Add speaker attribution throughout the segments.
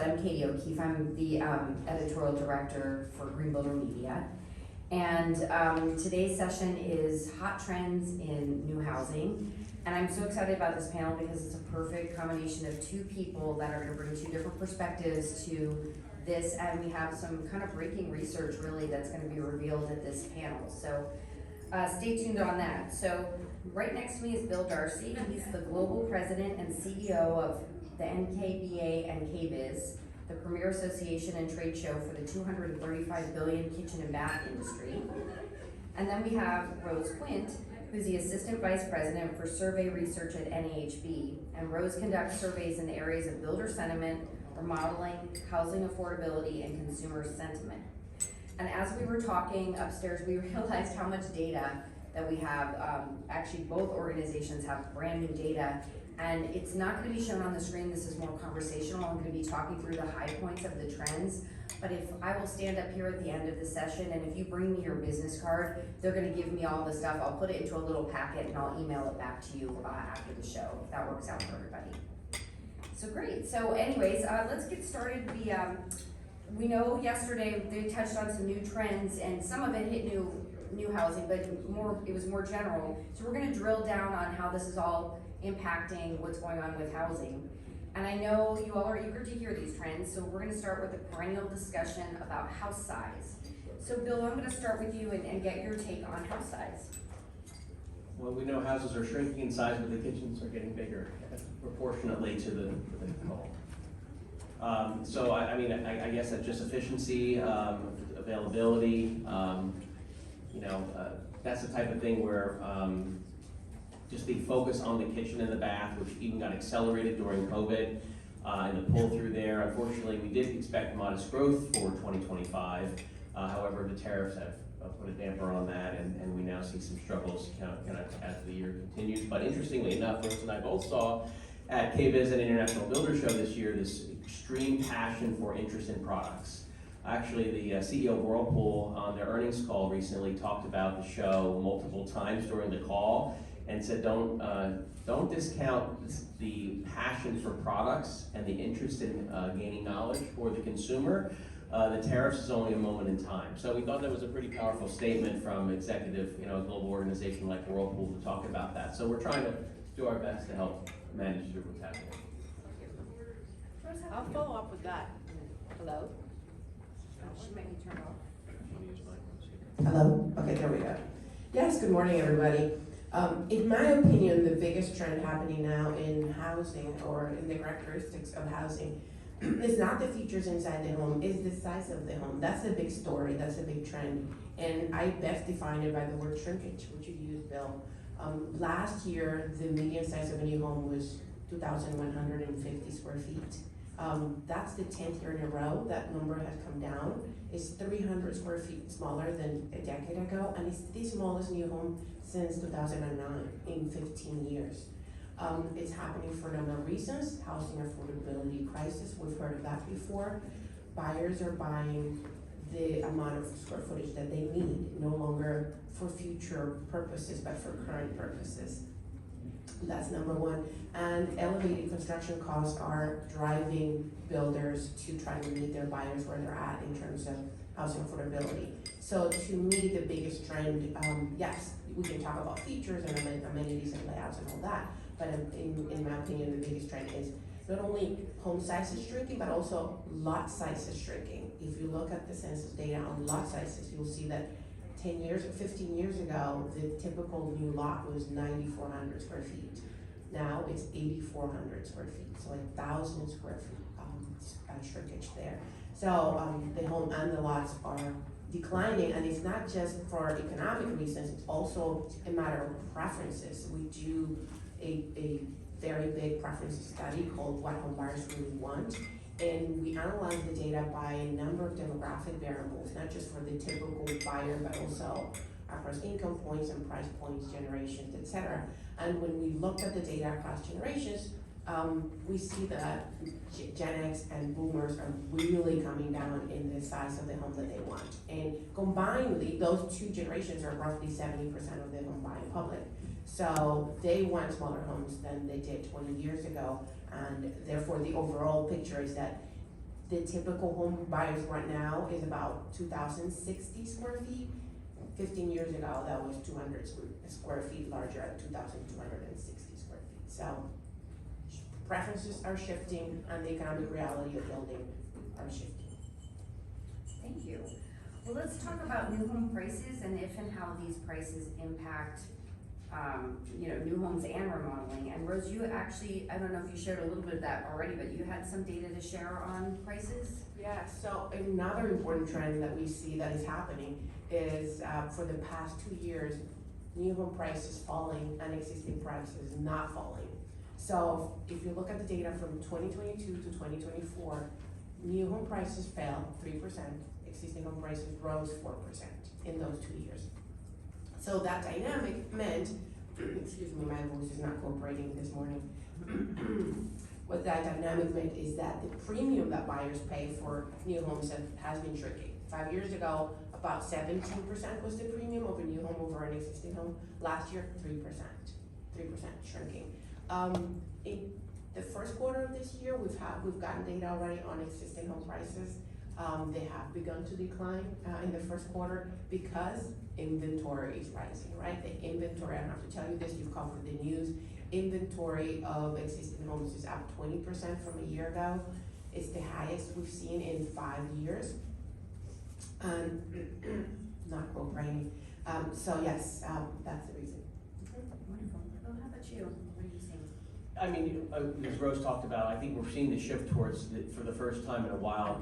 Speaker 1: I'm Katie O'Keefe. I'm the editorial director for Green Builder Media. And today's session is Hot Trends in New Housing. And I'm so excited about this panel because it's a perfect combination of two people that are going to bring two different perspectives to this. And we have some kind of breaking research really that's going to be revealed at this panel. So stay tuned on that. So right next to me is Bill Darcy. He's the global president and CEO of the NKBA and KBIZ, the premier association and trade show for the $235 billion kitchen and bath industry. And then we have Rose Quint, who's the assistant vice president for survey research at NAHB. And Rose conducts surveys in the areas of builder sentiment, remodeling, housing affordability, and consumer sentiment. And as we were talking upstairs, we realized how much data that we have. Actually, both organizations have brand new data, and it's not going to be shown on the screen. This is more conversational. I'm going to be talking through the high points of the trends. But if I will stand up here at the end of the session, and if you bring me your business card, they're going to give me all the stuff. I'll put it into a little packet, and I'll email it back to you after the show, if that works out for everybody. So great. So anyways, let's get started. We know yesterday they touched on some new trends, and some of it hit new housing, but it was more general. So we're going to drill down on how this is all impacting what's going on with housing. And I know you all are eager to hear these trends, so we're going to start with a perennial discussion about house size. So Bill, I'm going to start with you and get your take on house size.
Speaker 2: Well, we know houses are shrinking in size, but the kitchens are getting bigger proportionately to the home. So I guess that's just efficiency, availability. That's the type of thing where just the focus on the kitchen and the bath, which even got accelerated during COVID, and the pull through there. Unfortunately, we did expect modest growth for 2025. However, the tariffs have put a damper on that, and we now see some struggles kind of as the year continues. But interestingly enough, Rose and I both saw at KBIZ and International Builder Show this year this extreme passion for interest in products. Actually, the CEO of Whirlpool on their earnings call recently talked about the show multiple times during the call and said, don't discount the passion for products and the interest in gaining knowledge for the consumer. The tariffs is only a moment in time. So we thought that was a pretty powerful statement from executive, a global organization like Whirlpool to talk about that. So we're trying to do our best to help manage through what's happening.
Speaker 3: I'll follow up with that. Hello?
Speaker 1: She might be turned off.
Speaker 4: Hello? Okay, there we go. Yes, good morning, everybody. In my opinion, the biggest trend happening now in housing or in the characteristics of housing is not the features inside the home, it's the size of the home. That's a big story, that's a big trend. And I best define it by the word shrinkage, which you used, Bill. Last year, the median size of a new home was 2,150 square feet. That's the 10th year in a row that number has come down. It's 300 square feet smaller than a decade ago, and it's the smallest new home since 2009 in 15 years. It's happening for a number of reasons. Housing affordability crisis, we've heard of that before. Buyers are buying the amount of square footage that they need, no longer for future purposes, but for current purposes. That's number one. And elevated construction costs are driving builders to try to meet their buyers where they're at in terms of housing affordability. So to me, the biggest trend, yes, we can talk about features and amenities and layouts and all that, but in my opinion, the biggest trend is not only home size is shrinking, but also lot size is shrinking. If you look at the census data on lot sizes, you'll see that 10 years or 15 years ago, the typical new lot was 9,400 square feet. Now it's 8,400 square feet, so 1,000 square feet shrinkage there. So the home and the lots are declining, and it's not just for economic reasons, it's also a matter of preferences. We do a very big preference study called What Home Buyers Really Want, and we analyze the data by a number of demographic variables, not just for the typical buyer, but also across income points and price points, generations, etc. And when we looked at the data across generations, we see that Gen X and Boomers are really coming down in the size of the home that they want. And combinedly, those two generations are roughly 70% of the home buying public. So they want smaller homes than they did 20 years ago, and therefore the overall picture is that The typical home buyers right now is about 2,060 square feet. 15 years ago, that was 200 square feet larger at 2,260 square feet. So preferences are shifting and the economic reality of building are shifting.
Speaker 1: Thank you. Well, let's talk about new home prices and if and how these prices impact, new homes and remodeling. And Rose, you actually, I don't know if you shared a little bit of that already, but you had some data to share on prices?
Speaker 4: Yeah, so another important trend that we see that is happening is for the past 2 years, new home prices falling and existing prices not falling. So if you look at the data from 2022 to 2024, new home prices fell 3%, existing home prices rose 4% in those 2 years. So that dynamic meant, excuse me, my voice is not cooperating this morning. What that dynamic meant is that the premium that buyers pay for new homes has been shrinking. 5 years ago, about 17% was the premium of a new home over an existing home. Last year, 3% shrinking. In the first quarter of this year, we've gotten data already on existing home prices. They have begun to decline in the first quarter because inventory is rising, right? The inventory, I don't have to tell you this, you've covered the news. Inventory of existing homes is up 20% from a year ago. It's the highest we've seen in 5 years. Not cooperating. So yes, that's the reason.
Speaker 1: Wonderful. Well, how about you? What are you seeing?
Speaker 2: I mean, as Rose talked about, I think we're seeing the shift towards, for the first time in a while,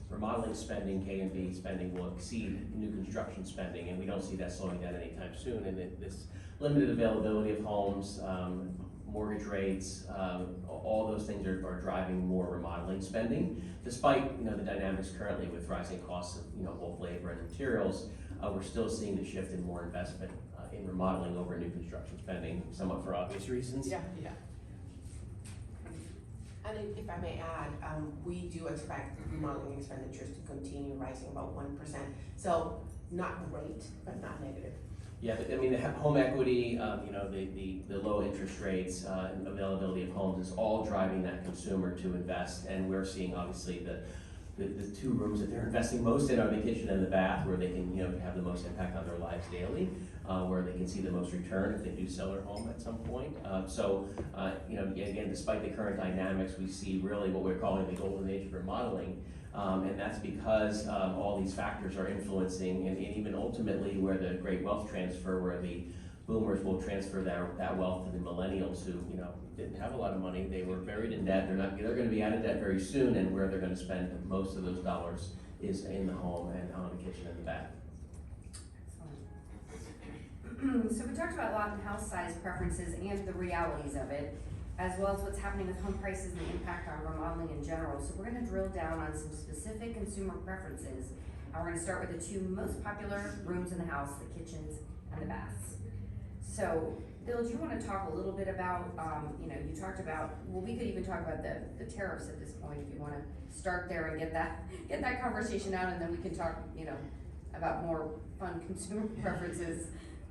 Speaker 2: remodeling spending, K&B spending will exceed new construction spending, and we don't see that slowing down anytime soon. And this limited availability of homes, mortgage rates, all those things are driving more remodeling spending. Despite the dynamics currently with rising costs of both labor and materials, we're still seeing the shift in more investment in remodeling over new construction spending, somewhat for obvious reasons.
Speaker 4: Yeah. And if I may add, we do expect remodeling expenditures to continue rising about 1%. So not great, but not negative.
Speaker 2: Yeah, I mean, the home equity, the low interest rates, and availability of homes is all driving that consumer to invest. And we're seeing obviously the two rooms that they're investing most in are the kitchen and the bath, where they can have the most impact on their lives daily, where they can see the most return if they do sell their home at some point. Again, despite the current dynamics, we see really what we're calling the golden age of remodeling. And that's because all these factors are influencing, and even ultimately where the great wealth transfer, where the boomers will transfer that wealth to the millennials who didn't have a lot of money. They were buried in debt. They're going to be out of debt very soon, and where they're going to spend most of those dollars is in the home and on the kitchen and the bath.
Speaker 1: Excellent. So we talked about lot and house size preferences and the realities of it, as well as what's happening with home prices and the impact on remodeling in general. So we're going to drill down on some specific consumer preferences. And we're going to start with the two most popular rooms in the house, the kitchens and the baths. So Bill, do you want to talk a little bit about, you talked about, well, we could even talk about the tariffs at this point if you want to start there and get that conversation out, and then we can talk, about more fun consumer preferences.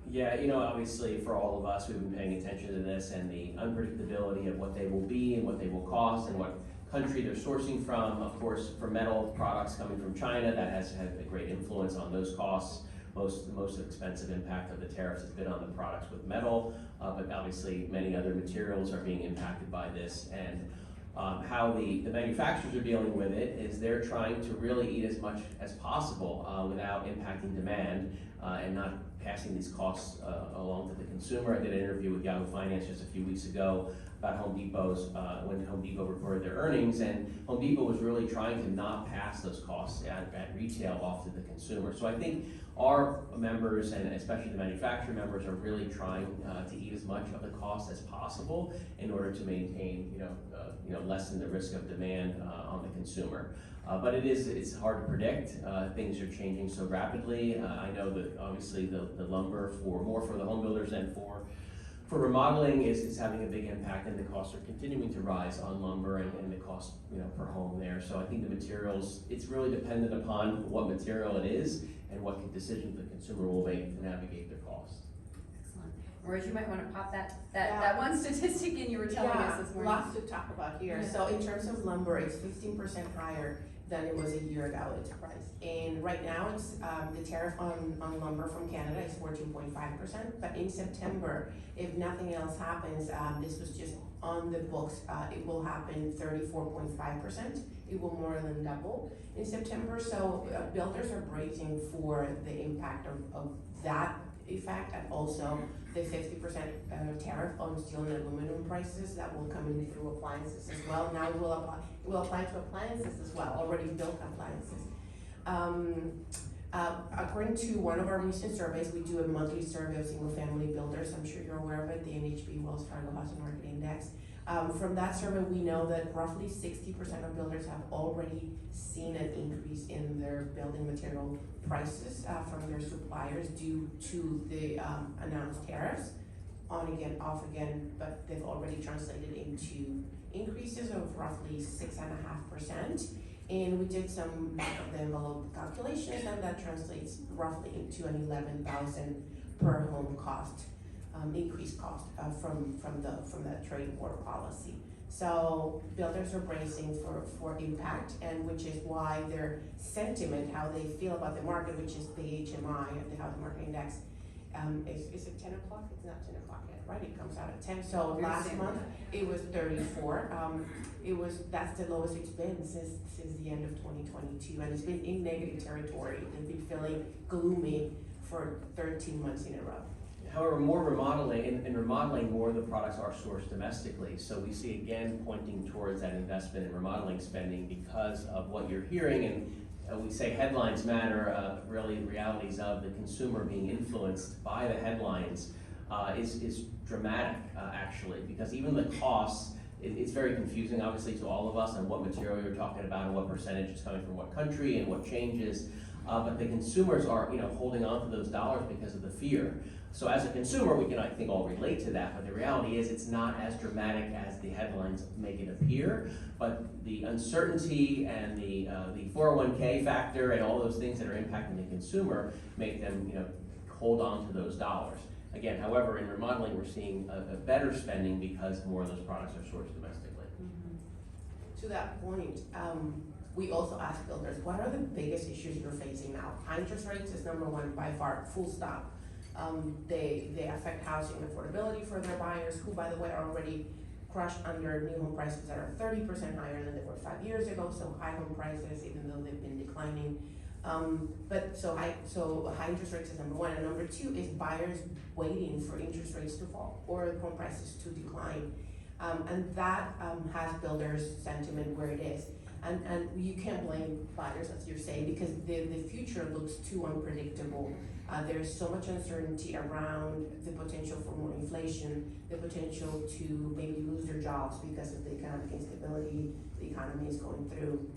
Speaker 2: Yeah, obviously for all of us, we've been paying attention to this and the unpredictability of what they will be and what they will cost and what country they're sourcing from. Of course, for metal products coming from China, that has had a great influence on those costs. The most expensive impact of the tariffs has been on the products with metal, but obviously many other materials are being impacted by this. And how the manufacturers are dealing with it is they're trying to really eat as much as possible without impacting demand and not passing these costs along to the consumer. I did an interview with Yahoo Finance just a few weeks ago about Home Depot's, when Home Depot reported their earnings, and Home Depot was really trying to not pass those costs at retail off to the consumer. So I think our members, and especially the manufacturer members, are really trying to eat as much of the cost as possible in order to maintain, lessen the risk of demand on the consumer. But it's hard to predict. Things are changing so rapidly. I know that obviously the lumber more for the home builders and for remodeling is having a big impact, and the costs are continuing to rise on lumber and the cost per home there. So I think the materials, it's really dependent upon what material it is and what decisions the consumer will make to navigate their costs.
Speaker 1: Excellent. Rose, you might wanna pop
Speaker 3: Yeah.
Speaker 1: that one statistic in you were telling us this morning.
Speaker 4: Lots to talk about here.
Speaker 1: Yeah.
Speaker 4: So in terms of lumber, it's 15% higher than it was a year ago, its price. And right now, it's, the tariff on lumber from Canada is 14.5%, but in September, if nothing else happens, this was just on the books, it will happen 34.5%. It will more than double in September, so builders are bracing for the impact of that effect, and also the 50% tariff on steel and aluminum prices that will come in through appliances as well. Now it will apply to appliances as well, already built appliances. According to one of our recent surveys, we do a monthly survey of single family builders. I'm sure you're aware of it, the NHB Wells Fargo Housing Market Index. From that survey, we know that roughly 60% of builders have already seen an increase in their building material prices from their suppliers due to the announced tariffs, on again, off again, but they've already translated into increases of roughly 6.5%. And we did some back of the envelope calculations, and that translates roughly into an $11,000 per home cost. Increased cost from that trade war policy. So builders are bracing for impact, and which is why their sentiment, how they feel about the market, which is the HMI, the Housing Market Index, is it 10 o'clock? It's not 10 o'clock yet, right? It comes out at 10. So
Speaker 1: Very
Speaker 4: last
Speaker 1: soon.
Speaker 4: month it was 34. That's the lowest it's been since the end of 2022, and it's been in negative territory. They've been feeling gloomy for 13 months in a row.
Speaker 2: However, more remodeling, in remodeling, more of the products are sourced domestically. So we see again pointing towards that investment in remodeling spending because of what you're hearing. And we say headlines matter, really realities of the consumer being influenced by the headlines is dramatic, actually, because even the costs, it's very confusing, obviously, to all of us on what material you're talking about and what percentage is coming from what country and what changes. But the consumers are, holding on to those dollars because of the fear. So as a consumer, we can, I think, all relate to that, but the reality is it's not as dramatic as the headlines make it appear. But the uncertainty and the 401k factor and all those things that are impacting the consumer make them, hold on to those dollars. Again, however, in remodeling, we're seeing a better spending because more of those products are sourced domestically.
Speaker 4: Mm-hmm. To that point, we also ask builders, what are the biggest issues you're facing now? Interest rates is number one by far, full stop. They affect housing affordability for their buyers, who, by the way, are already crushed under new home prices that are 30% higher than they were 5 years ago. So high home prices, even though they've been declining. So high interest rates is number one, and number two is buyers waiting for interest rates to fall or home prices to decline, and that has builders' sentiment where it is. And you can't blame buyers, as you're saying, because the future looks too unpredictable. There's so much uncertainty around the potential for more inflation, the potential to maybe lose their jobs because of the economic instability the economy is going through.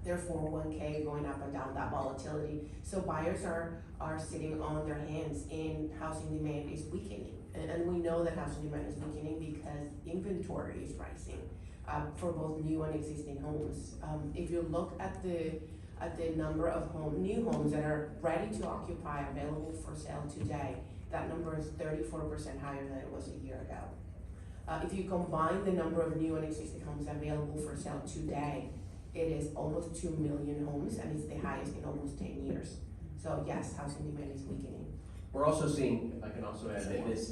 Speaker 4: Their 401k going up and down, that volatility. So buyers are sitting on their hands, and housing demand is weakening. And we know that housing demand is weakening because inventory is rising for both new and existing homes. If you look at the number of new homes that are ready to occupy, available for sale today, that number is 34% higher than it was a year ago. If you combine the number of new and existing homes available for sale today, it is almost 2 million homes, and it's the highest in almost 10 years. So yes, housing demand is weakening.
Speaker 2: We're also seeing, I can also add that this,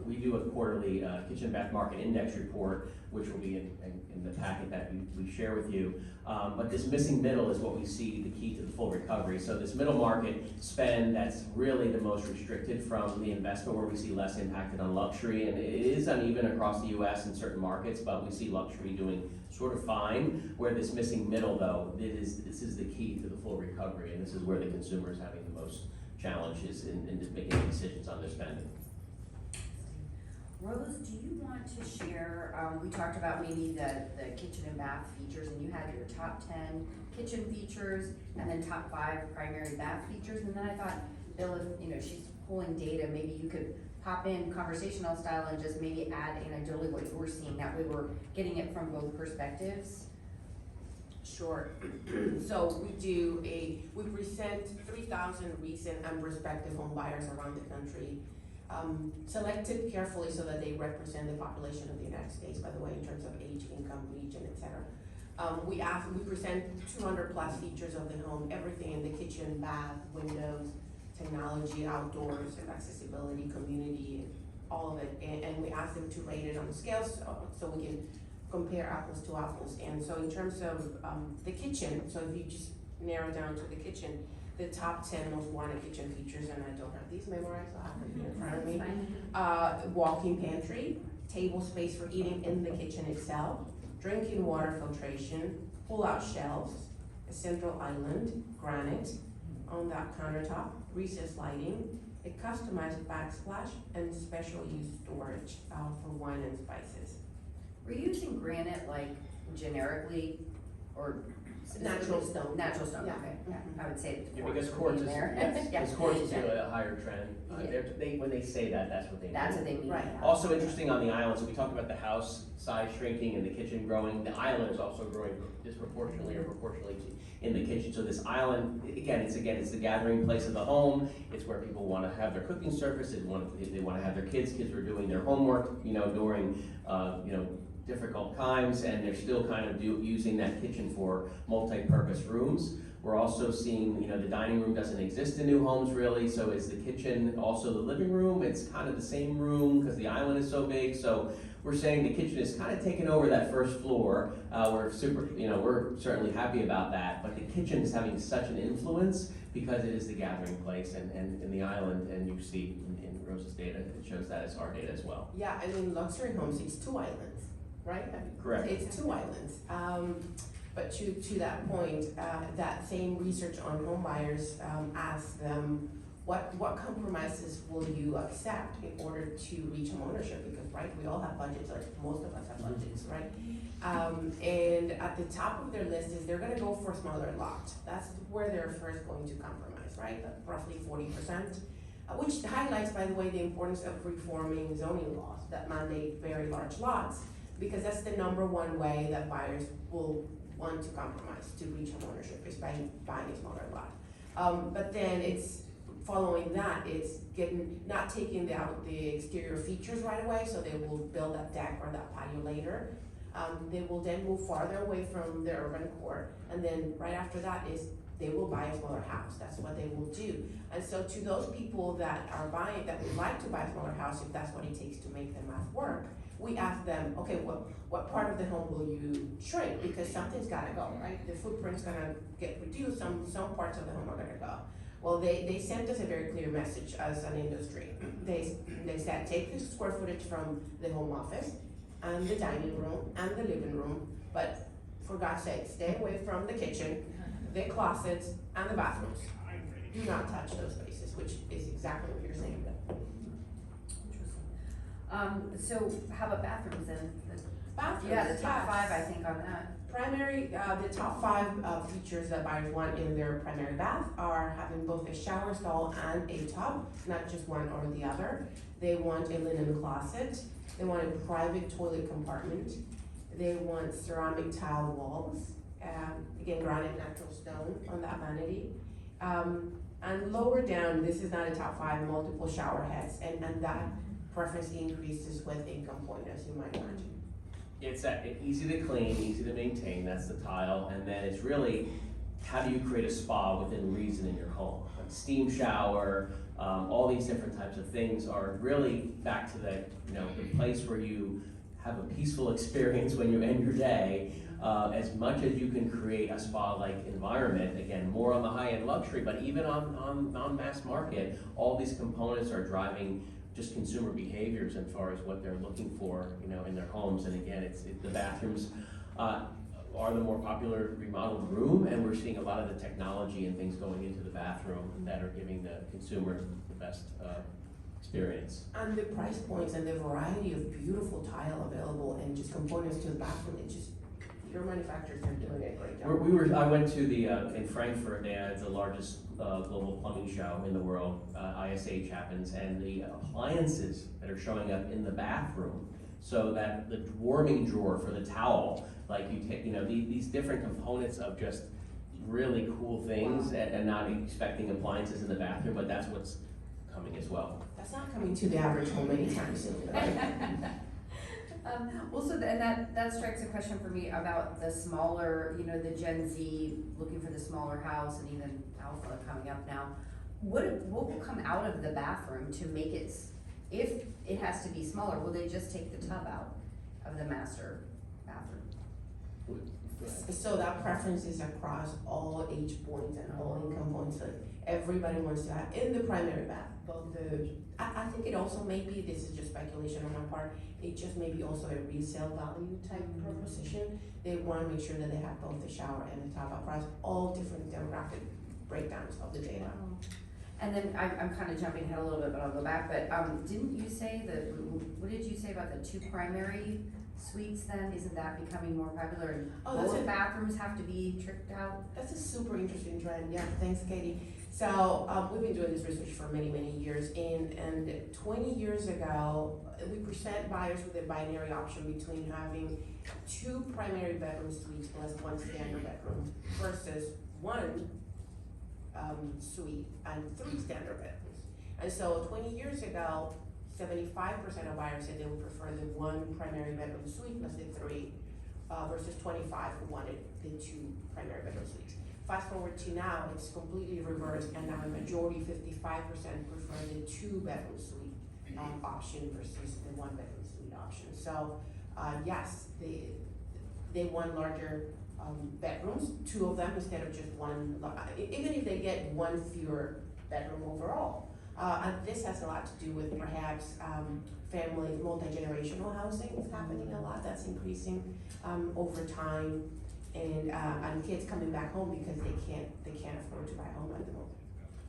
Speaker 2: we do a quarterly kitchen bath market index report, which will be in the packet that we share with you. But this missing middle is what we see the key to the full recovery. So this middle market spend, that's really the most restricted from the investment, where we see less impacted on luxury. And it is uneven across the US in certain markets, but we see luxury doing sort of fine. Where this missing middle, though, this is the key to the full recovery, and this is where the consumer is having the most challenges in just making decisions on their spending.
Speaker 1: Rose, do you want to share, we talked about maybe the kitchen and bath features, and you had your top 10 kitchen features and then top 5 primary bath features, and then I thought, Bill, if she's pulling data, maybe you could pop in conversational style and just maybe add anecdotally what you were seeing. That way we're getting it from both perspectives.
Speaker 4: Sure. So we present 3,000 recent and prospective home buyers around the country. selected carefully so that they represent the population of the United States, by the way, in terms of age, income, region, etc. We present 200 plus features of the home, everything in the kitchen, bath, windows, technology, outdoors, and accessibility, community, all of it. And we ask them to rate it on the scales so we can compare apples to apples. And so in terms of the kitchen, so if you just narrow down to the kitchen, the top 10 most wanted kitchen features, and I don't have these memorized, so I have them here in front of me. Walk-in pantry, table space for eating in the kitchen itself, drinking water filtration, pull-out shelves, a central island, granite on that countertop, recessed lighting, a customized backsplash, and special use storage for wine and spices.
Speaker 1: Were you using granite like generically or?
Speaker 4: Natural stone.
Speaker 1: Natural stone,
Speaker 4: Yeah.
Speaker 1: okay, yeah, I would say
Speaker 2: Yeah,
Speaker 1: quartz
Speaker 2: because
Speaker 1: would
Speaker 2: quartz
Speaker 1: be
Speaker 2: is,
Speaker 1: in there.
Speaker 2: yes,
Speaker 1: Yeah.
Speaker 2: because quartz is really a higher trend.
Speaker 1: Yeah.
Speaker 2: When they say that, that's what they mean.
Speaker 1: That's what they mean.
Speaker 4: Right.
Speaker 1: yeah.
Speaker 2: Also interesting on the island, so we talked about the house size shrinking and the kitchen growing. The island is also growing disproportionately or proportionally in the kitchen. So this island, it's the gathering place of the home. It's where people want to have their cooking surface. They want to have their kids. Kids are doing their homework, during, difficult times, and they're still kind of using that kitchen for multi-purpose rooms. We're also seeing, the dining room doesn't exist in new homes really, so is the kitchen also the living room? It's kind of the same room because the island is so big, so we're saying the kitchen is kind of taking over that first floor. We're certainly happy about that, but the kitchen is having such an influence because it is the gathering place and in the island, and you see in Rose's data, it shows that as our data as well.
Speaker 4: Yeah, and in luxury homes, it's 2 islands, right?
Speaker 2: Correct.
Speaker 4: It's 2 islands. But to that point, that same research on home buyers asked them, what compromises will you accept in order to reach home ownership? Because, right, we all have budgets, or most of us have budgets, right? And at the top of their list is they're gonna go for a smaller lot. That's where they're first going to compromise, right? Roughly 40%, which highlights, by the way, the importance of reforming zoning laws that mandate very large lots, because that's the #1 way that buyers will want to compromise to reach home ownership is by buying a smaller lot. But then it's following that, it's not taking the exterior features right away, so they will build that deck or that patio later. They will then move farther away from their urban core, and then right after that is they will buy a smaller house. That's what they will do. And so to those people that are buying, that would like to buy a smaller house, if that's what it takes to make the math work, we ask them, okay, what part of the home will you shrink? Because something's gotta go, right? The footprint's gonna get reduced, some parts of the home are gonna go. Well, they sent us a very clear message as an industry. They said, take the square footage from the home office and the dining room and the living room, but for God's sake, stay away from the kitchen, the closets, and the bathrooms. Do not touch those spaces, which is exactly what you're saying.
Speaker 1: So how about bathrooms then?
Speaker 4: Bathrooms,
Speaker 1: Yeah, the top
Speaker 4: yes.
Speaker 1: 5, I think, on that.
Speaker 4: Primary, the top 5 features that buyers want in their primary bath are having both a shower stall and a tub, not just one or the other. They want a linen closet. They want a private toilet compartment. They want ceramic tile walls. Again, granite natural stone on that vanity. And lower down, this is not a top 5, multiple shower heads, and that preference increases with income point, as you might imagine.
Speaker 2: It's easy to clean, easy to maintain, that's the tile, and then it's really, how do you create a spa within reason in your home? Like steam shower, all these different types of things are really back to the place where you have a peaceful experience when you end your day. As much as you can create a spa-like environment, again, more on the high-end luxury, but even on mass market, all these components are driving just consumer behaviors as far as what they're looking for, in their homes. And again, the bathrooms are the more popular remodeled room, and we're seeing a lot of the technology and things going into the bathroom that are giving the consumer the best experience.
Speaker 4: And the price points and the variety of beautiful tile available and just components to the bathroom, your manufacturers are doing a great job.
Speaker 2: I went to in Frankfurt, they had the largest global plumbing show in the world, ISH happens, and the appliances that are showing up in the bathroom, so that the warming drawer for the towel, like you take, these different components of just really cool things, and not expecting appliances in the bathroom, but that's what's coming as well.
Speaker 4: That's not coming to the average home anytime soon, right?
Speaker 1: Also, and that strikes a question for me about the smaller, you know, the Gen Z looking for the smaller house, and even Alpha coming up now. What will come out of the bathroom to make it, if it has to be smaller, will they just take the tub out of the master bathroom?
Speaker 4: So that preference is across all age points and all income points, so everybody wants to have, in the primary bath, both I think it also may be, this is just speculation on my part, it just may be also a resale value type proposition. They wanna make sure that they have both the shower and the tub across all different demographic breakdowns of the data.
Speaker 1: And then I'm kind of jumping ahead a little bit, but I'll go back, but, didn't you say that, what did you say about the 2 primary suites then? Isn't that becoming more popular, and both bathrooms have to be tricked out?
Speaker 4: That's a super interesting trend, yeah, thanks Katie. So, we've been doing this research for many, many years, and 20 years ago, we present buyers with a binary option between having 2 primary bedroom suites plus 1 standard bedroom versus 1 suite and 3 standard bedrooms. And so 20 years ago, 75% of buyers said they would prefer the 1 primary bedroom suite plus the 3 versus 25 who wanted the 2 primary bedroom suites. Fast forward to now, it's completely reversed, and now a majority, 55%, prefer the 2 bedroom suite option versus the 1 bedroom suite option. So yes, they want larger bedrooms, 2 of them instead of just 1, even if they get 1 fewer bedroom overall. And this has a lot to do with perhaps family, multi-generational housing is happening a lot, that's increasing over time, and kids coming back home because they can't afford to buy a home at the moment.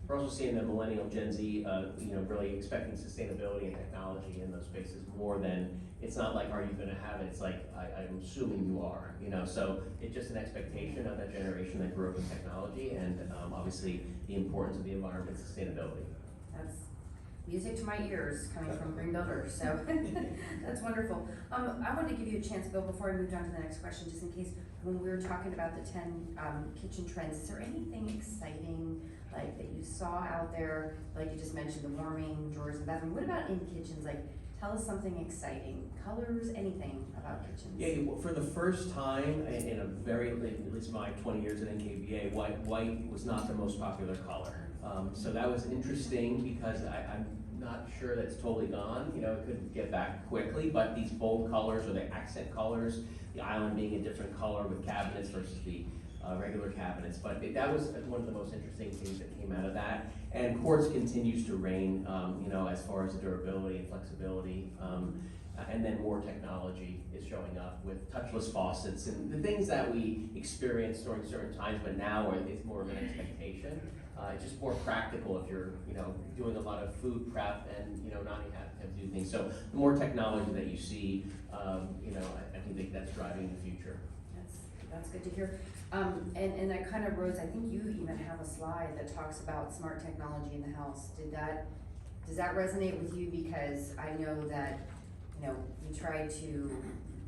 Speaker 2: We're also seeing the millennial Gen Z, you know, really expecting sustainability and technology in those spaces more than, it's not like, are you gonna have it? It's like, I'm assuming you are, you know? So it's just an expectation of that generation that grew up with technology, and obviously the importance of the environment and sustainability.
Speaker 1: That's music to my ears coming from Green Builders, so that's wonderful. I wanted to give you a chance, Bill, before I moved on to the next question, just in case, when we were talking about the 10 kitchen trends, is there anything exciting like that you saw out there? Like you just mentioned, the warming drawers in the bathroom. What about in kitchens? Like, tell us something exciting. Colors, anything about kitchens?
Speaker 2: Yeah, well, for the first time in a very, at least my 20 years at NKBA, white was not the most popular color. So that was interesting because I'm not sure that's totally gone. You know, it could get back quickly, but these bold colors or the accent colors, the island being a different color with cabinets versus the regular cabinets. But that was one of the most interesting things that came out of that. And quartz continues to reign, you know, as far as the durability and flexibility. And then more technology is showing up with touchless faucets and the things that we experienced during certain times, but now it's more of an expectation. It's just more practical if you're, you know, doing a lot of food prep and, you know, not even have to do things. So the more technology that you see, you know, I think that's driving the future.
Speaker 1: That's good to hear. And that kind of, Rose, I think you even have a slide that talks about smart technology in the house. Does that resonate with you? Because I know that, you know, we tried to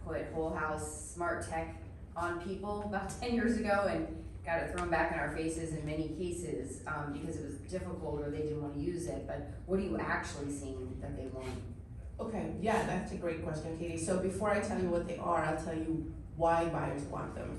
Speaker 1: put whole house smart tech on people about 10 years ago and got it thrown back in our faces in many cases because it was difficult or they didn't want to use it. But what are you actually seeing that they want?
Speaker 4: Okay, yeah, that's a great question, Katie. So before I tell you what they are, I'll tell you why buyers want them.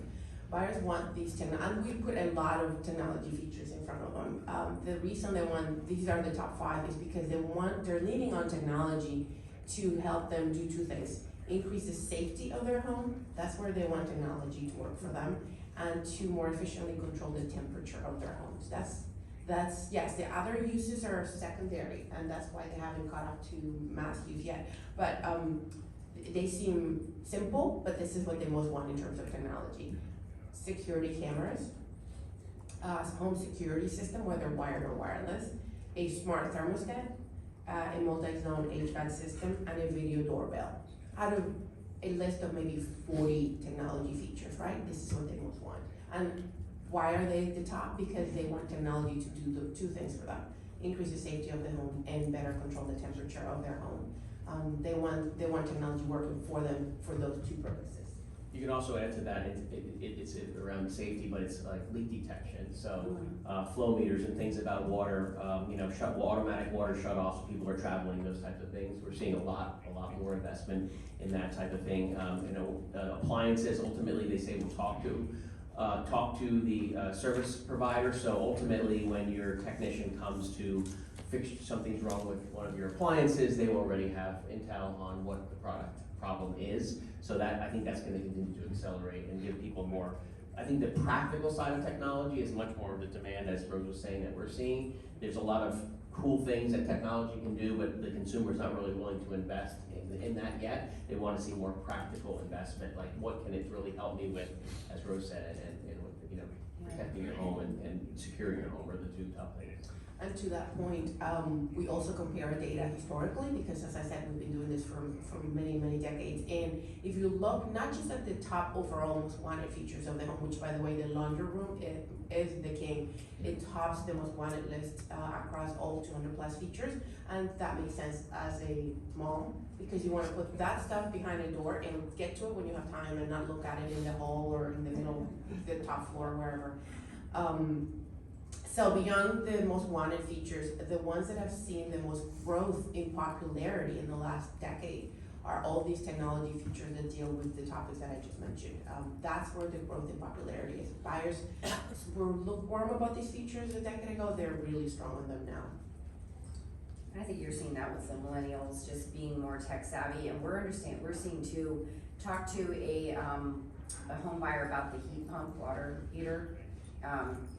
Speaker 4: Buyers want these and we put a lot of technology features in front of them. The reason they want, these are the top 5, is because they're leaning on technology to help them do 2 things. Increase the safety of their home, that's where they want technology to work for them, and to more efficiently control the temperature of their homes. That's yes, the other uses are secondary, and that's why they haven't caught up to mass use yet. But they seem simple, but this is what they most want in terms of technology. Security cameras, home security system, whether wired or wireless, a smart thermostat, a multi-zone HVAC system, and a video doorbell. Out of a list of maybe 40 technology features, right? This is what they most want. And why are they at the top? Because they want technology to do the 2 things for them. Increase the safety of the home and better control the temperature of their home. They want technology working for them for those 2 purposes.
Speaker 2: You can also add to that, it's around safety, but it's like leak detection, so, flow meters and things about water, automatic water shutoffs, people are traveling, those types of things. We're seeing a lot more investment in that type of thing. Appliances, ultimately, they say will talk to the service provider, so ultimately, when your technician comes to fix something's wrong with one of your appliances, they will already have intel on what the problem is. So that, I think that's gonna continue to accelerate and give people more. I think the practical side of technology is much more of the demand, as Rose was saying, that we're seeing. There's a lot of cool things that technology can do, but the consumer's not really willing to invest in that yet. They wanna see more practical investment, like what can it really help me with, as Rose said, and protecting your home and securing your home are the two top things.
Speaker 4: And to that point, we also compare our data historically, because as I said, we've been doing this for many, many decades. And if you look not just at the top overall most wanted features of the home, which by the way, the laundry room is the king. It tops the most wanted list across all 200 plus features. And that makes sense as a mom, because you want to put that stuff behind a door and get to it when you have time and not look at it in the hall or in the middle, the top floor, wherever. So beyond the most wanted features, the ones that have seen the most growth in popularity in the last decade are all these technology features that deal with the topics that I just mentioned. That's where the growth in popularity is. Buyers were lukewarm about these features a decade ago, they're really strong on them now.
Speaker 1: I think you're seeing that with the millennials just being more tech savvy, and we're seeing too, talk to a home buyer about the heat pump water heater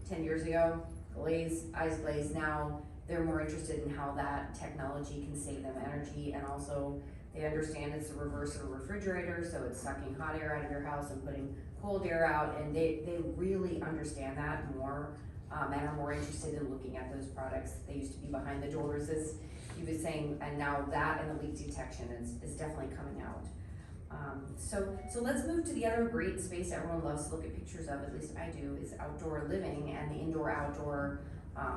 Speaker 1: 10 years ago. Eyes glazed. Now they're more interested in how that technology can save them energy, and also they understand it's the reverse of a refrigerator, so it's sucking hot air out of your house and putting cold air out, and they really understand that more and are more interested in looking at those products. They used to be behind the doors, as you were saying, and now that and the leak detection is definitely coming out. So let's move to the other great space everyone loves to look at pictures of, at least I do, is outdoor living and the indoor-outdoor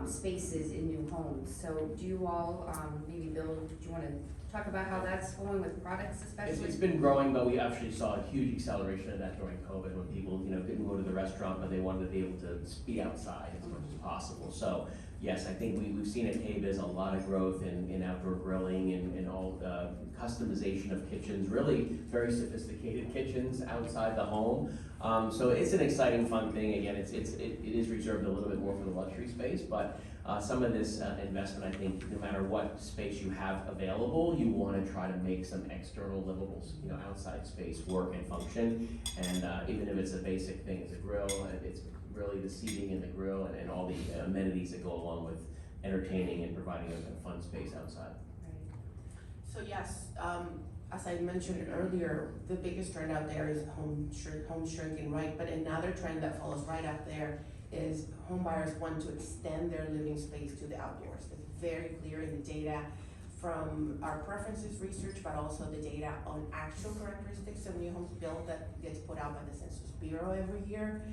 Speaker 1: spaces in new homes. So do you all, maybe Bill, do you want to talk about how that's going with products especially?
Speaker 2: It's been growing, but we actually saw a huge acceleration of that during COVID when people, couldn't go to the restaurant, but they wanted to be able to be outside as much as possible. So yes, I think we've seen at KBIS a lot of growth in outdoor grilling and all customization of kitchens, really very sophisticated kitchens outside the home. So it's an exciting, fun thing. Again, it is reserved a little bit more for the luxury space, but some of this investment, I think, no matter what space you have available, you want to try to make some external livables, outside space work and function. And even if it's a basic thing as a grill, it's really the seating and the grill and all the amenities that go along with entertaining and providing a fun space outside.
Speaker 4: So yes, as I mentioned earlier, the biggest trend out there is home shrinking, right? But another trend that follows right up there is home buyers want to extend their living space to the outdoors. It's very clear in the data from our preferences research, but also the data on actual characteristics of new homes built that gets put out by the Census Bureau every year.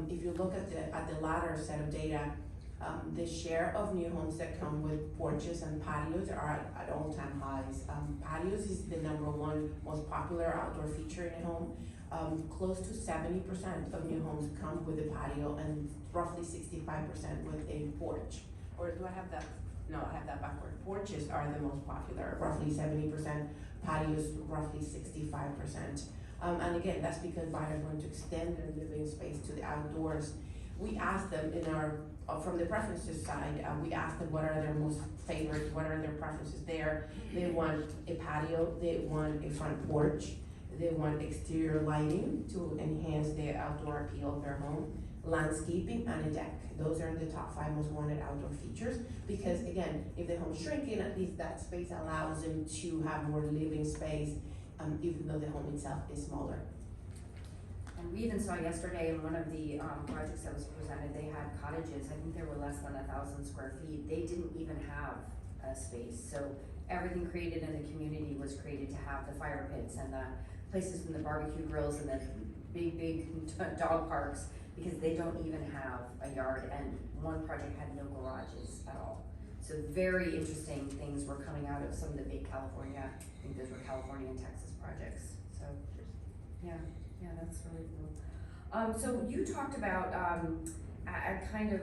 Speaker 4: If you look at the latter set of data, the share of new homes that come with porches and patios are at all-time highs. Patios is the #1 most popular outdoor feature in a home. Close to 70% of new homes come with a patio and roughly 65% with a porch. Or do I have that? No, I have that backward. Porches are the most popular, roughly 70%, patios roughly 65%. And again, that's because buyers want to extend their living space to the outdoors. We asked them from the preferences side, we asked them what are their most favorite, what are their preferences there. They want a patio, they want a front porch, they want exterior lighting to enhance the outdoor appeal of their home, landscaping, and a deck. Those are the top 5 most wanted outdoor features, because again, if the home's shrinking, at least that space allows them to have more living space, even though the home itself is smaller.
Speaker 1: And we even saw yesterday in one of the projects that was presented, they had cottages, I think they were less than 1,000 square feet. They didn't even have a space. So everything created in the community was created to have the fire pits and the places and the barbecue grills and the big dog parks, because they don't even have a yard, and one project had no garages at all. So very interesting things were coming out of some of the big California, I think those were California and Texas projects. So yeah. Yeah, that's really cool. So you talked about, a kind of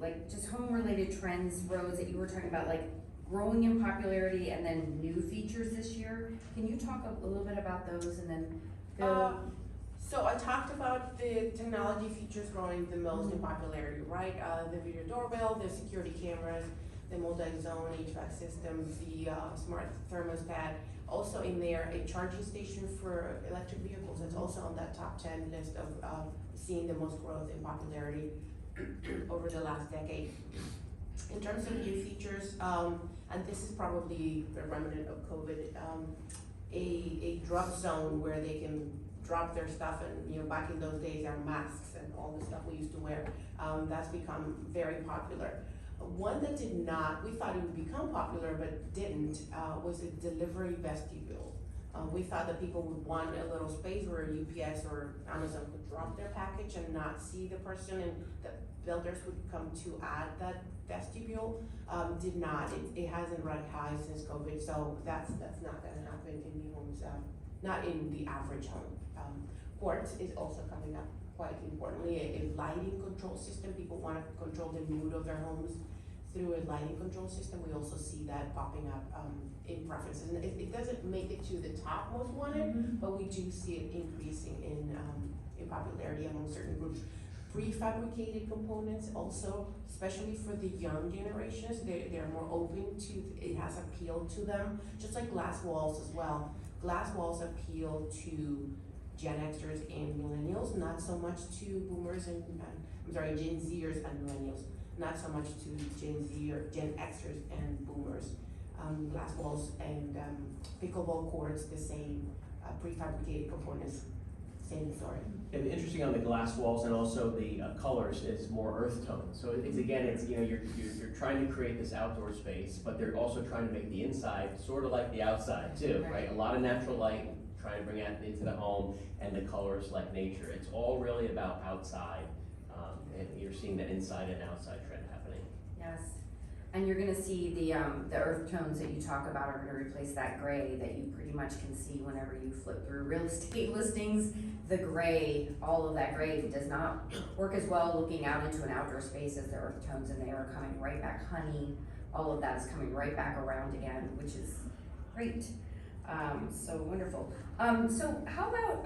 Speaker 1: like just home-related trends, Rose, that you were talking about, like growing in popularity and then new features this year. Can you talk a little bit about those and then Phil?
Speaker 4: So I talked about the technology features growing the most in popularity, right? The video doorbell, the security cameras, the multi-zone HVAC system, the smart thermostat. Also in there, a charging station for electric vehicles. It's also on that top 10 list of seeing the most growth in popularity over the last decade. In terms of new features, and this is probably the remnant of COVID, a drop zone where they can drop their stuff, and back in those days our masks and all the stuff we used to wear, that's become very popular. One that did not, we thought it would become popular but didn't, was a delivery vestibule. We thought that people would want a little space where UPS or Amazon could drop their package and not see the person, and the builders would come to add that vestibule. Did not, it hasn't run high since COVID, so that's not gonna happen in the homes, not in the average home. Quartz is also coming up quite importantly, a lighting control system. People want to control the mood of their homes through a lighting control system. We also see that popping up in preferences. And it doesn't make it to the top most wanted, but we do see it increasing in popularity among certain groups. Prefabricated components also, especially for the young generations, they're more open to, it has appealed to them, just like glass walls as well. Glass walls appeal to Gen Xers and millennials, not so much to boomers and Gen Zers and millennials, not so much to Gen Z or Gen Xers and boomers. Glass walls and pickleball courts, the same. Prefabricated components, same story.
Speaker 2: Yeah, the interesting on the glass walls and also the colors is more earth tone. So it's you're trying to create this outdoor space, but they're also trying to make the inside sort of like the outside too, right? A lot of natural light, trying to bring that into the home, and the colors like nature. It's all really about outside, and you're seeing the inside and outside trend happening.
Speaker 1: Yes, and you're gonna see the earth tones that you talk about are gonna replace that gray that you pretty much can see whenever you flip through real estate listings. The gray, all of that gray does not work as well looking out into an outdoor space as the earth tones, and they are coming right back. Honey, all of that is coming right back around again, which is great. So wonderful. So how about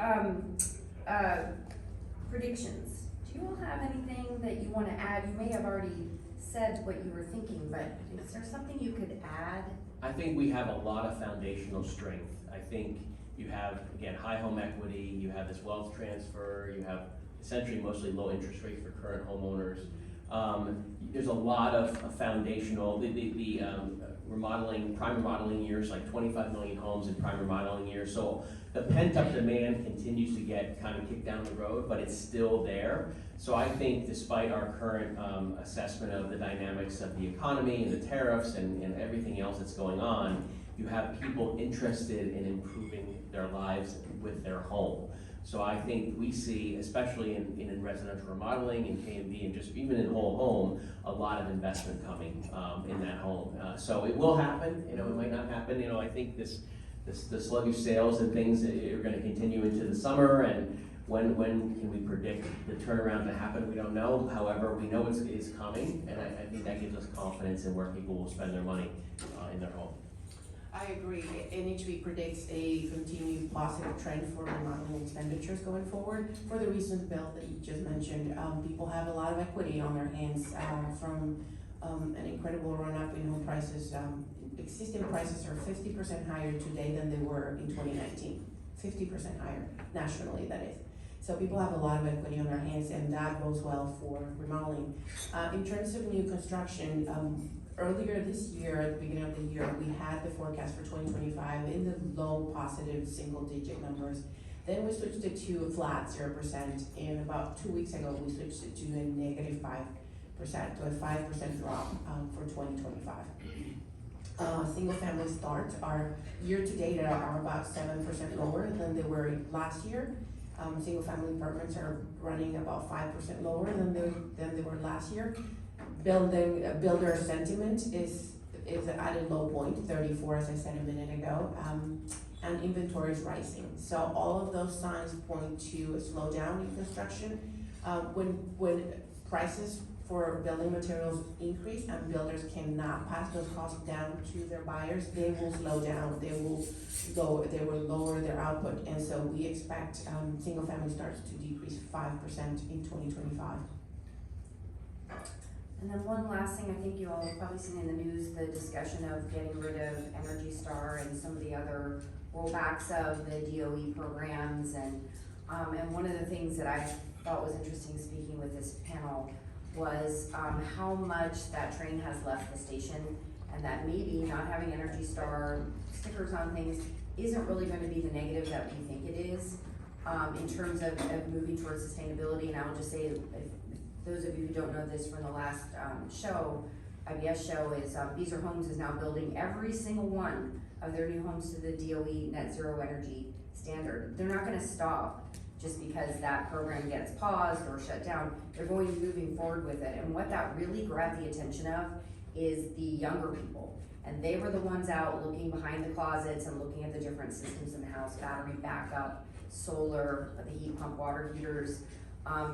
Speaker 1: predictions? Do you all have anything that you want to add? You may have already said what you were thinking, but is there something you could add?
Speaker 2: I think we have a lot of foundational strength. I think you have, again, high home equity, you have this wealth transfer, you have essentially mostly low interest rates for current homeowners. There's a lot of foundational, the remodeling, prime remodeling years, like 25 million homes in prime remodeling years. So the pent-up demand continues to get kind of kicked down the road, but it's still there. So I think despite our current assessment of the dynamics of the economy and the tariffs and everything else that's going on, you have people interested in improving their lives with their home. So I think we see, especially in residential remodeling, in K&B, and just even in whole home, a lot of investment coming in that home. So it will happen, it might not happen. I think the sluggish sales and things are gonna continue into the summer, and when can we predict the turnaround to happen? We don't know. However, we know it's coming, and I think that gives us confidence in where people will spend their money in their home.
Speaker 4: I agree. NHB predicts a continued positive trend for remodeling expenditures going forward for the reasons, Bill, that you just mentioned. People have a lot of equity on their hands from an incredible run-up in home prices. Existing prices are 50% higher today than they were in 2019. 50% higher nationally, that is. So people have a lot of equity on their hands, and that bodes well for remodeling. In terms of new construction, earlier this year, at the beginning of the year, we had the forecast for 2025 in the low positive single-digit numbers. Then we switched it to a flat 0%, and about 2 weeks ago, we switched it to a negative 5%, to a 5% drop for 2025. Single-family starts are year-to-date are about 7% lower than they were last year. Single-family apartments are running about 5% lower than they were last year. Builder sentiment is at a low point, 34, as I said a minute ago. and inventory is rising. So all of those signs point to a slowdown in construction. When prices for building materials increase and builders cannot pass those costs down to their buyers, they will slow down, they will lower their output. And so we expect, single family starts to decrease 5% in 2025.
Speaker 1: And then one last thing, I think you all have probably seen in the news, the discussion of getting rid of Energy Star and some of the other rollbacks of the DOE programs. And one of the things that I thought was interesting speaking with this panel was how much that train has left the station, and that maybe not having Energy Star stickers on things isn't really going to be the negative that we think it is in terms of moving towards sustainability. And I will just say, if those of you who don't know this from the last show, IBS show, is Beazer Homes is now building every single one of their new homes to the DOE net zero energy standard. They're not gonna stop just because that program gets paused or shut down. They're going to be moving forward with it. And what that really grabbed the attention of is the younger people. And they were the ones out looking behind the closets and looking at the different systems in the house, battery backup, solar, the heat pump, water heaters.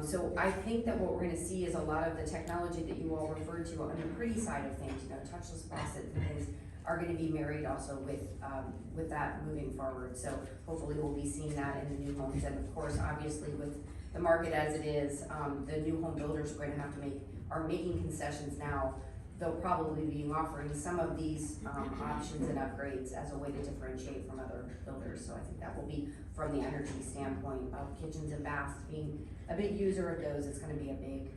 Speaker 1: So I think that what we're gonna see is a lot of the technology that you all referred to on the pretty side of things, touchless faucets and things, are gonna be married also with that moving forward. So hopefully we'll be seeing that in the new homes. And of course, obviously with the market as it is, the new home builders are going to have to are making concessions now. They'll probably be offering some of these options and upgrades as a way to differentiate from other builders. So I think that will be, from the energy standpoint of kitchens and baths, being a big user of those, it's gonna be a big,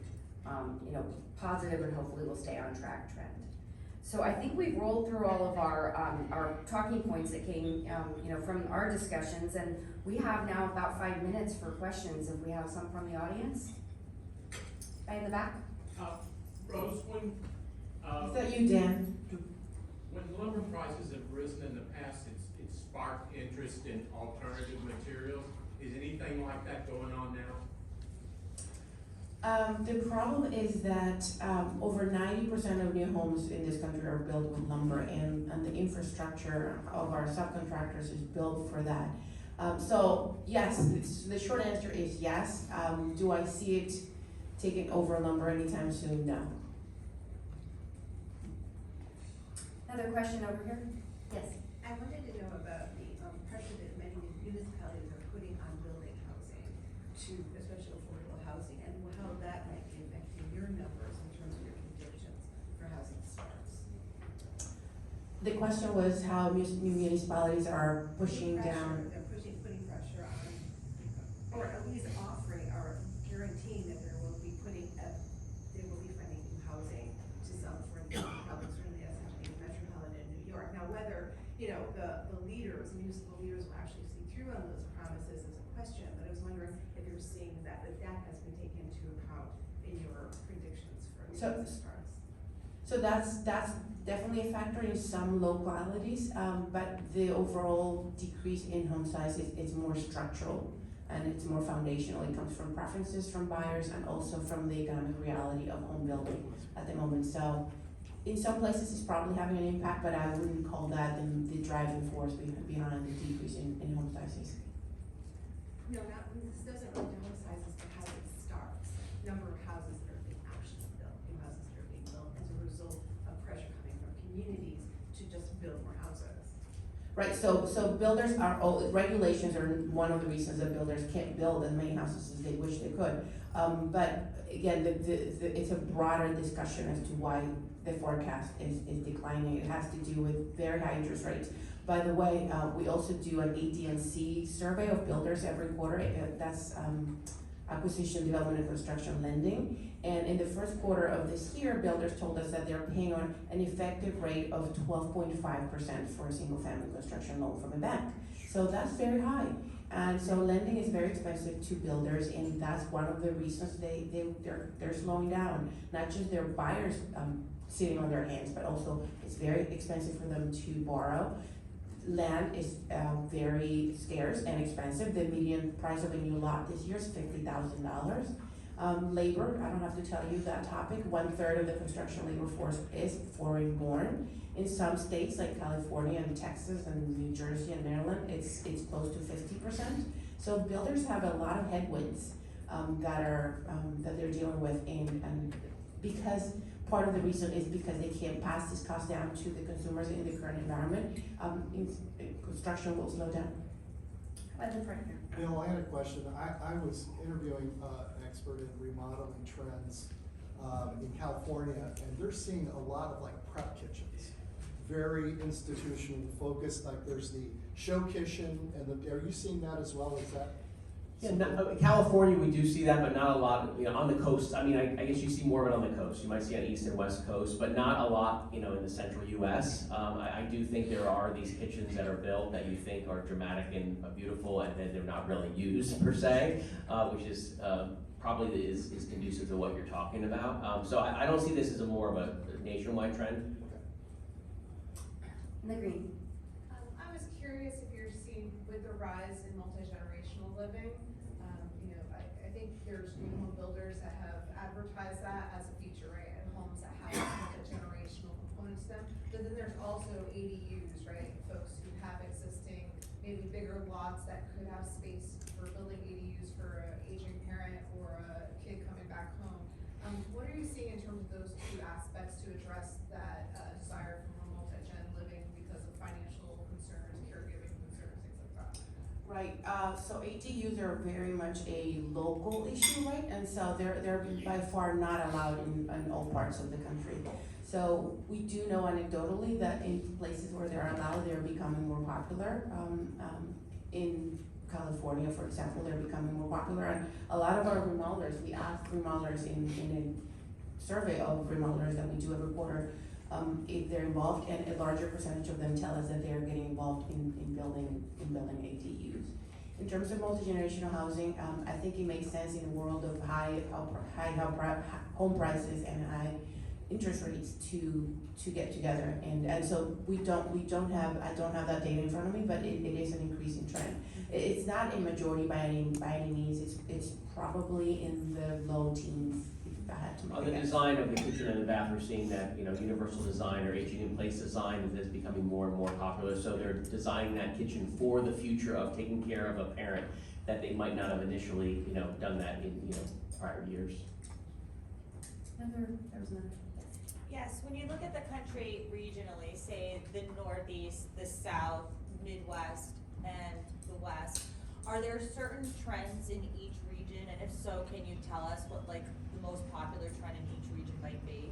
Speaker 1: positive, and hopefully we'll stay on track trend. So I think we've rolled through all of our talking points that came, from our discussions, and we have now about 5 minutes for questions, if we have some from the audience. Right in the back?
Speaker 5: Rose,
Speaker 4: Is that you, Dan?
Speaker 5: when lumber prices have risen in the past, it's sparked interest in alternative materials. Is anything like that going on now?
Speaker 4: The problem is that over 90% of new homes in this country are built with lumber, and the infrastructure of our subcontractors is built for that. So yes, the short answer is yes. Do I see it taking over lumber anytime soon? No.
Speaker 1: Another question over here? Yes.
Speaker 6: I wanted to know about the pressure that many municipalities are putting on building housing, especially affordable housing, and how that might be affecting your numbers in terms of your predictions for housing starts.
Speaker 4: The question was how municipalities are pushing down.
Speaker 6: They're putting pressure on, or at least offering or guaranteeing that they will be finding new housing to some, for example, certainly essentially metropolitan New York. Now, whether the leaders, municipal leaders, will actually see through on those promises is a question. But I was wondering if you're seeing that has been taken into account in your predictions for housing starts.
Speaker 4: So that's definitely a factor in some localities, but the overall decrease in home size is more structural and it's more foundational. It comes from preferences from buyers and also from the economic reality of home building at the moment. So in some places it's probably having an impact, but I wouldn't call that the driving force behind the decrease in home sizes.
Speaker 6: No, this doesn't relate to home sizes, but housing starts. Number of houses that are being actually built, new houses that are being built as a result of pressure coming from communities to just build more houses.
Speaker 4: Right, so builders regulations are one of the reasons that builders can't build as many houses as they wish they could. But again, it's a broader discussion as to why the forecast is declining. It has to do with very high interest rates. By the way, we also do an AD&C survey of builders every quarter. That's acquisition, development, and construction lending. And in the first quarter of this year, builders told us that they're paying on an effective rate of 12.5% for a single family construction loan from a bank. So that's very high. And so lending is very expensive to builders, and that's one of the reasons they're slowing down. Not just their buyers sitting on their hands, but also it's very expensive for them to borrow. Land is very scarce and expensive. The median price of a new lot this year is $50,000. Labor, I don't have to tell you that topic, 1/3 of the construction labor force is foreign born. In some states like California and Texas and New Jersey and Maryland, it's close to 50%. So builders have a lot of headwinds that they're dealing with, and because part of the reason is because they can't pass this cost down to the consumers in the current environment, construction will slow down.
Speaker 1: How about the front here?
Speaker 7: Bill, I had a question. I was interviewing an expert in remodeling trends in California, and they're seeing a lot of like prep kitchens, very institutional focused. Like there's the show kitchen, and are you seeing that as well? Is that?
Speaker 2: Yeah, California, we do see that, but not a lot, on the coast. I mean, I guess you see more of it on the coast. You might see on the east and west coast, but not a lot, in the central US. I do think there are these kitchens that are built that you think are dramatic and beautiful, and then they're not really used per se, which is probably is conducive to what you're talking about. So I don't see this as more of a nationwide trend.
Speaker 1: In the green.
Speaker 8: I was curious if you're seeing with the rise in multi-generational living, I think there's more builders that have advertised that as a feature, right, and homes that have multi-generational components to them. But then there's also ADUs, right, folks who have existing, maybe bigger lots that could have space for building ADUs for an aging parent or a kid coming back home. What are you seeing in terms of those two aspects to address that desire for more multi-gen living because of financial concerns, caregiving concerns, things like that?
Speaker 4: Right, so ADUs are very much a local issue, right? And so they're by far not allowed in all parts of the country. So we do know anecdotally that in places where they're allowed, they're becoming more popular. In California, for example, they're becoming more popular. And a lot of our remodelers, we ask remodelers in a survey of remodelers that we do every quarter, if they're involved, and a larger percentage of them tell us that they're getting involved in building ADUs. In terms of multi-generational housing, I think it makes sense in a world of high home prices and high interest rates to get together, and so I don't have that data in front of me, but it is an increasing trend. It's not a majority by any means. It's probably in the low teens. If I had to make
Speaker 2: On
Speaker 4: a
Speaker 2: the
Speaker 4: guess.
Speaker 2: design of the kitchen and the bath, we're seeing that, universal design or aging in place design is becoming more and more popular. So they're designing that kitchen for the future of taking care of a parent that they might not have initially, done that in, prior years.
Speaker 1: There was another.
Speaker 9: Yes, when you look at the country regionally, say the Northeast, the South, Midwest, and the West, are there certain trends in each region? And if so, can you tell us what the most popular trend in each region might be?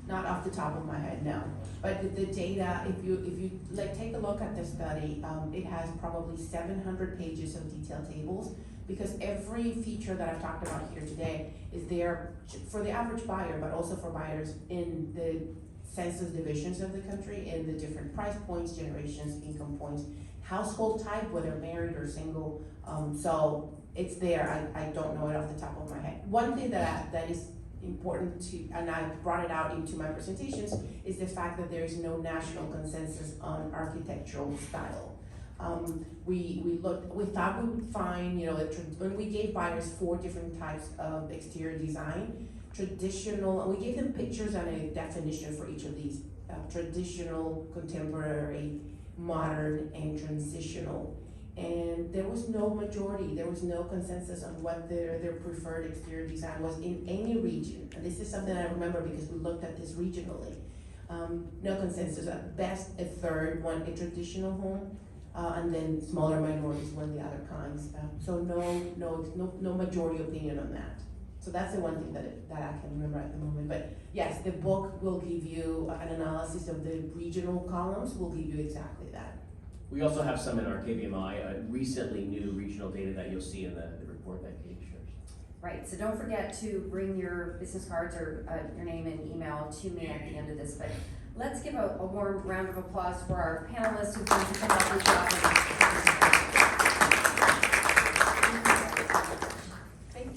Speaker 4: Not off the top of my head, no. But the data, if you take a look at the study, it has probably 700 pages of detailed tables, because every feature that I've talked about here today is there for the average buyer, but also for buyers in the census divisions of the country, in the different price points, generations, income points, household type, whether married or single. So it's there. I don't know it off the top of my head. One thing that is important to, and I brought it out into my presentations, is the fact that there is no national consensus on architectural style. We thought we would find, when we gave buyers 4 different types of exterior design, traditional, and we gave them pictures and a definition for each of these, traditional, contemporary, modern, and transitional. And there was no majority, there was no consensus on what their preferred exterior design was in any region. And this is something I remember because we looked at this regionally. No consensus, at best a third want a traditional home, and then smaller minorities want the other kinds. So no majority opinion on that. So that's the one thing that I can remember at the moment. But yes, the book will give you an analysis of the regional columns, will give you exactly that.
Speaker 2: We also have some in our KVMI, recently new regional data that you'll see in the report that Kate shares.
Speaker 1: Right, so don't forget to bring your business cards or your name and email to me at the end of this, but let's give a warm round of applause for our panelists who've done such a lovely job.